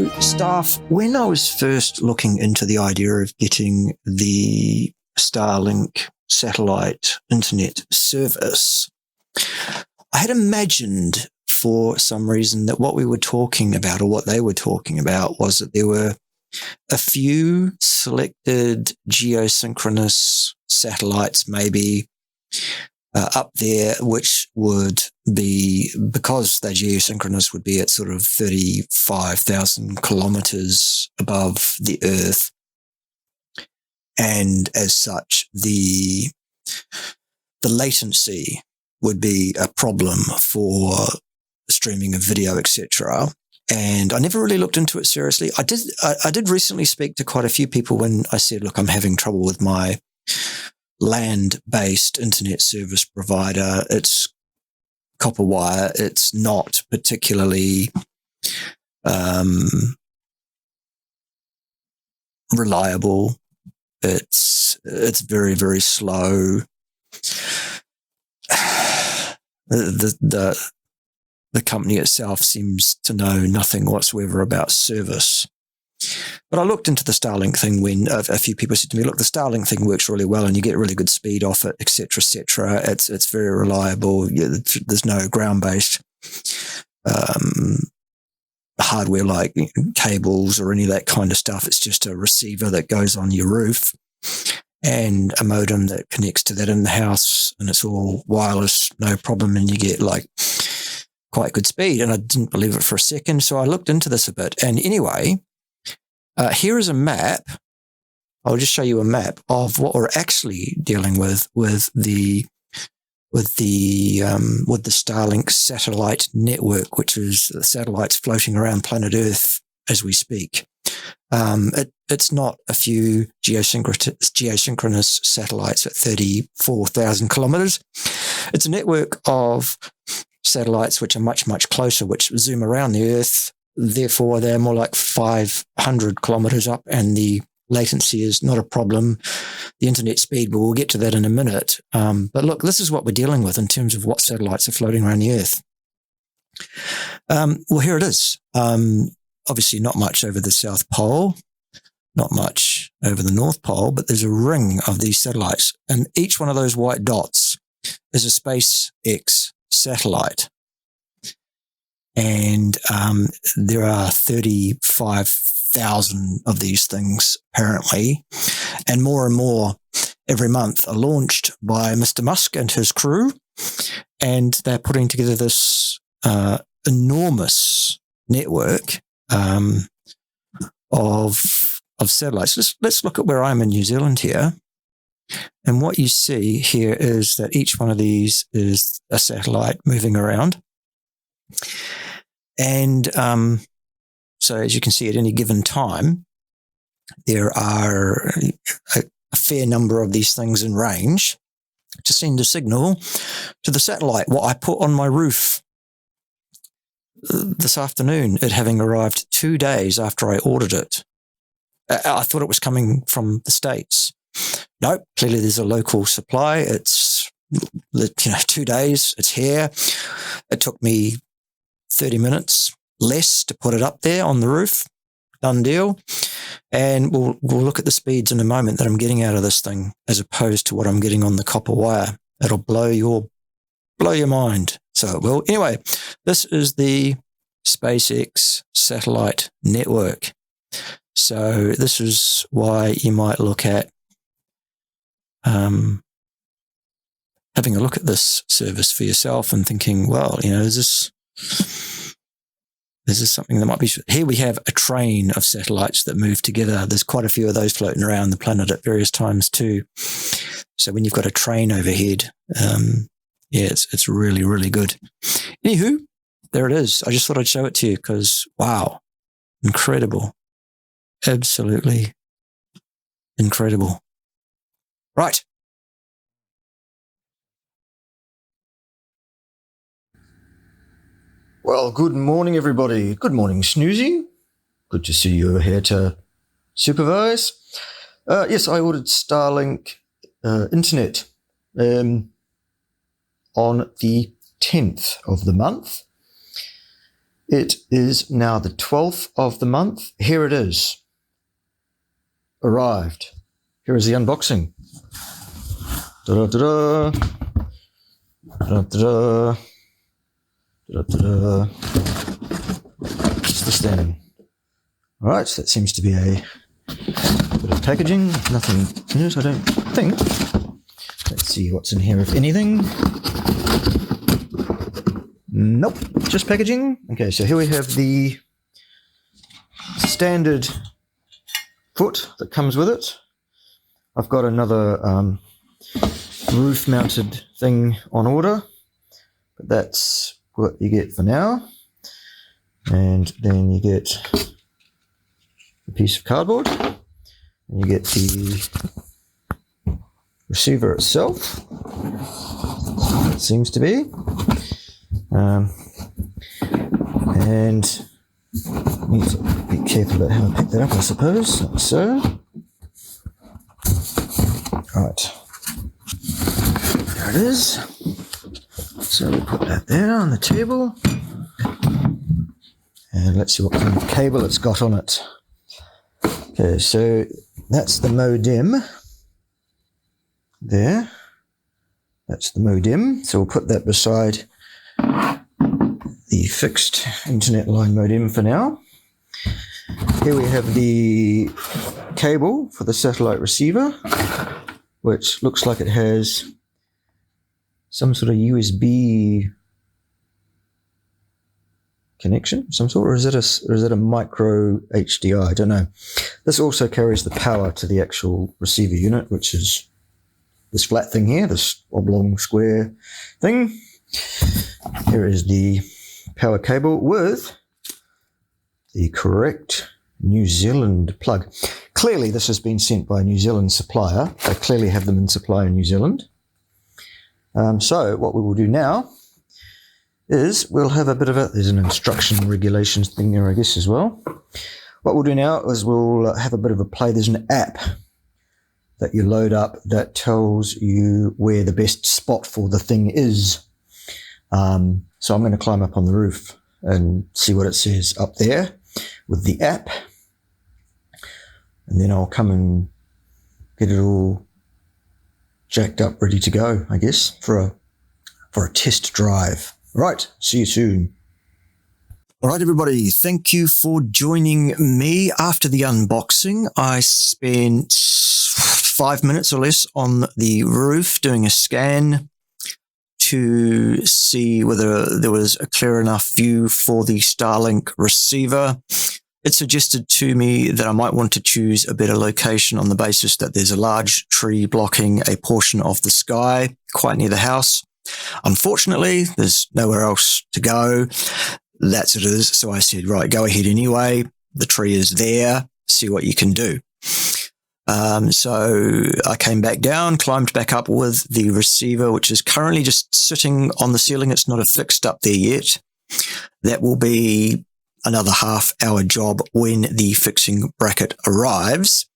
So, staff, when I was first looking into the idea of getting the Starlink satellite internet service, I had imagined for some reason that what we were talking about, or what they were talking about, was that there were a few selected geosynchronous satellites maybe up there, which would be, because they're geosynchronous, would be at sort of 35,000 kilometers above the Earth. And as such, the latency would be a problem for streaming of video, etc. And I never really looked into it seriously. I did recently speak to quite a few people when I said, look, I'm having trouble with my land-based internet service provider. It's copper wire. It's not particularly reliable. It's very, very slow. The company itself seems to know nothing whatsoever about service. But I looked into the Starlink thing when a few people said to me, look, the Starlink thing works really well and you get really good speed off it, etc., etc. It's very reliable. There's no ground-based hardware like cables or any of that kind of stuff. It's just a receiver that goes on your roof and a modem that connects to that in the house, and it's all wireless, no problem, and you get like quite good speed. And I didn't believe it for a second, so I looked into this a bit. And anyway, here is a map. I'll just show you a map of what we're actually dealing with the Starlink satellite network, which is the satellites floating around planet Earth as we speak. It's not a few geosynchronous satellites at 34,000 kilometers. It's a network of satellites which are much, much closer, which zoom around the Earth. Therefore, they're more like 500 kilometers up, and the latency is not a problem. The internet speed, but we'll get to that in a minute. But look, this is what we're dealing with in terms of what satellites are floating around the Earth. Well, here it is. Obviously not much over the South Pole, not much over the North Pole, but there's a ring of these satellites, and each one of those white dots is a SpaceX satellite. And there are 35,000 of these things, apparently, and more every month are launched by Mr. Musk and his crew, and they're putting together this enormous network of satellites. Let's look at where I'm in New Zealand here. And what you see here is that each one of these is a satellite moving around. And so as you can see, at any given time, there are a fair number of these things in range to send a signal to the satellite. What I put on my roof this afternoon, it having arrived 2 days after I ordered it. I thought it was coming from the States. Nope, clearly there's a local supply. It's 2 days, it's here. It took me 30 minutes less to put it up there on the roof. Done deal. And we'll look at the speeds in a moment that I'm getting out of this thing as opposed to what I'm getting on the copper wire. It'll blow your mind. So it will. Anyway, this is the SpaceX satellite network. So this is why you might look at having a look at this service for yourself and thinking, well, is this something that might be... Here we have a train of satellites that move together. There's quite a few of those floating around the planet at various times too. So when you've got a train overhead, it's really, really good. Anywho, there it is. I just thought I'd show it to you because, wow, incredible. Absolutely incredible. Right. Well, good morning, everybody. Good morning, Snoozy. Good to see you here to supervise. Yes, I ordered Starlink internet on the 10th of the month. It is now the 12th of the month. Here it is. Arrived. Here is the unboxing. Da-da-da-da. Da-da-da-da. Da-da-da-da. What's this then? All right, so that seems to be a bit of packaging. Nothing in it, I don't think. Let's see what's in here, if anything. Nope, just packaging. Okay, so here we have the standard foot that comes with it. I've got another roof-mounted thing on order, but that's what you get for now. And then you get a piece of cardboard, and you get the receiver itself. It seems to be. And need to be careful about how I pick that up, I suppose, like so. Right, there it is. So we'll put that there on the table. And let's see what kind of cable it's got on it. Okay, so that's the modem. There. That's the modem. So we'll put that beside the fixed internet line modem for now. Here we have the cable for the satellite receiver, which looks like it has some sort of USB connection of some sort, or is it a micro HDI? I don't know. This also carries the power to the actual receiver unit, which is this flat thing here, this oblong square thing. Here is the power cable with the correct New Zealand plug. Clearly this has been sent by a New Zealand supplier. They clearly have them in supply in New Zealand. So what we will do now is we'll have a bit of there's an instruction regulations thing there, I guess, as well. What we'll do now is we'll have a bit of a play. There's an app that you load up that tells you where the best spot for the thing is. So I'm going to climb up on the roof and see what it says up there with the app. And then I'll come and get it all jacked up, ready to go, I guess, for a test drive. Right, see you soon. All right, everybody, thank you for joining me. After the unboxing, I spent 5 minutes or less on the roof doing a scan to see whether there was a clear enough view for the Starlink receiver. It suggested to me that I might want to choose a better location on the basis that there's a large tree blocking a portion of the sky quite near the house. Unfortunately, there's nowhere else to go. That's it is. So I said, right, go ahead anyway. The tree is there. See what you can do. So I came back down, climbed back up with the receiver, which is currently just sitting on the ceiling. It's not affixed up there yet. That will be another half-hour job when the fixing bracket arrives,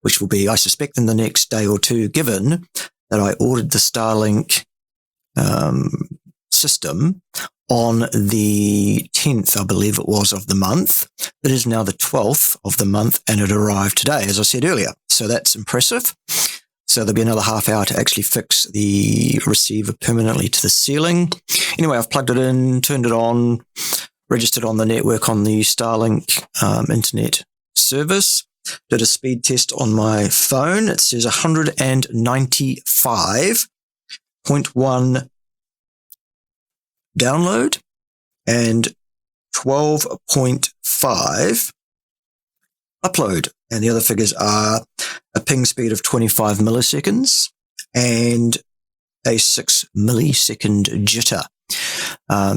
which will be, I suspect, in the next day or two, given that I ordered the Starlink system on the 10th, I believe it was, of the month. It is now the 12th of the month, and it arrived today, as I said earlier. So that's impressive. So there'll be another half hour to actually fix the receiver permanently to the ceiling. Anyway, I've plugged it in, turned it on, registered on the network on the Starlink internet service. Did a speed test on my phone. It says 195.1 download and 12.5 upload. And the other figures are a ping speed of 25 milliseconds and a 6 millisecond jitter.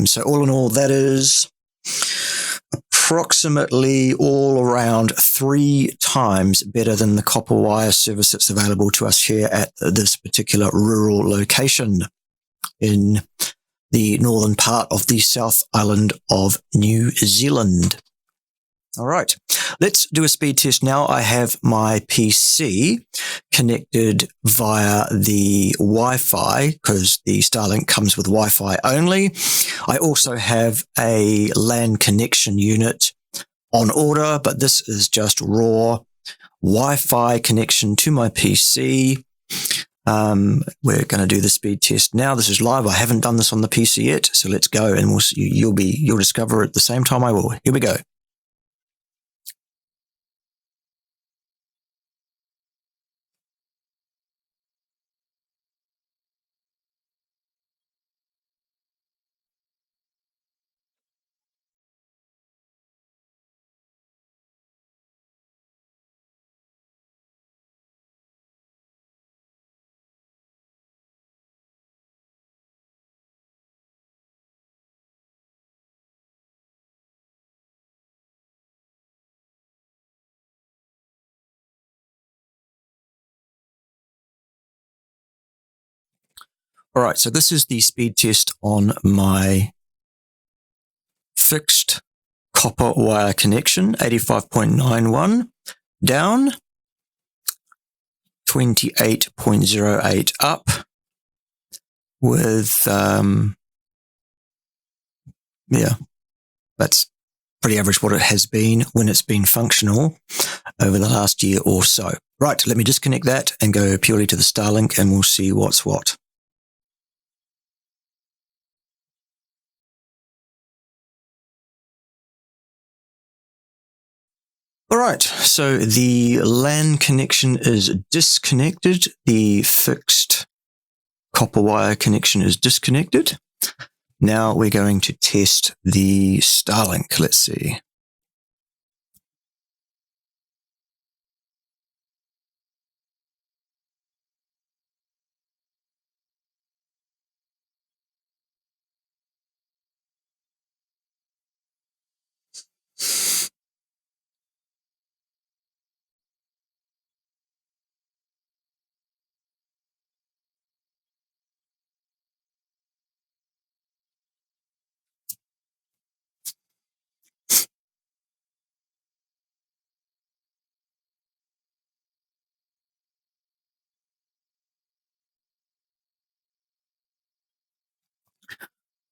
So all in all, that is approximately all around 3 times better than the copper wire service that's available to us here at this particular rural location in the northern part of the South Island of New Zealand. All right, let's do a speed test now. I have my PC connected via the Wi-Fi because the Starlink comes with Wi-Fi only. I also have a LAN connection unit on order, but this is just raw Wi-Fi connection to my PC. We're going to do the speed test now. This is live. I haven't done this on the PC yet, so let's go, and you'll discover at the same time I will. Here we go. All right, so this is the speed test on my fixed copper wire connection, 85.91 down, 28.08 up with, that's pretty average what it has been when it's been functional over the last year or so. Right, let me disconnect that and go purely to the Starlink and we'll see what's what. All right, so the LAN connection is disconnected. The fixed copper wire connection is disconnected. Now we're going to test the Starlink. Let's see.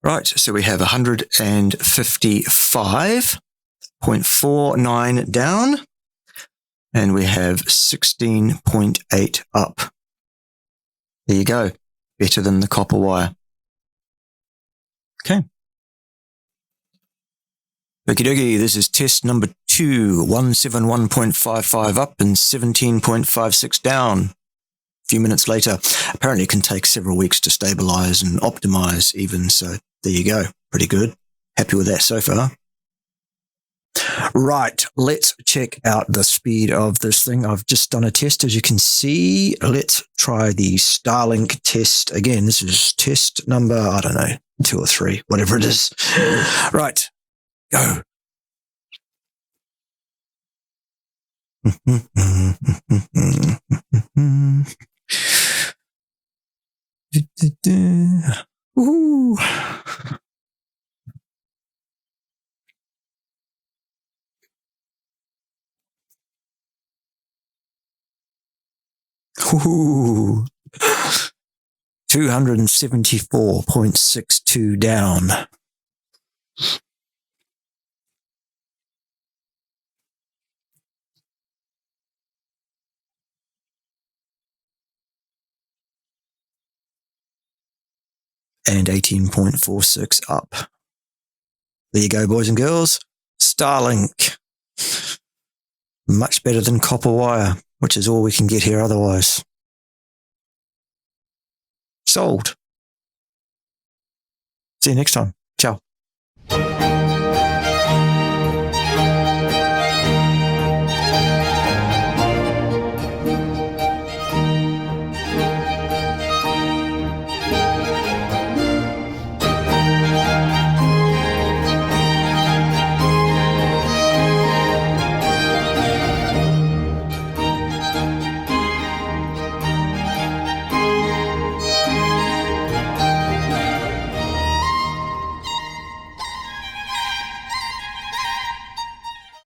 Right, so we have 155.49 down, and we have 16.8 up. There you go. Better than the copper wire. Okay. Okie dokie, this is test number 2, 171.55 up and 17.56 down. A few minutes later. Apparently it can take several weeks to stabilize and optimize even, so there you go. Pretty good. Happy with that so far. Right, let's check out the speed of this thing. I've just done a test, as you can see. Let's try the Starlink test again. This is test number, I don't know, 2 or 3, whatever it is. Right, go. Ooh. Ooh. 274.62 down. And 18.46 up. There you go, boys and girls. Starlink. Much better than copper wire, which is all we can get here otherwise. Sold. See you next time. Ciao.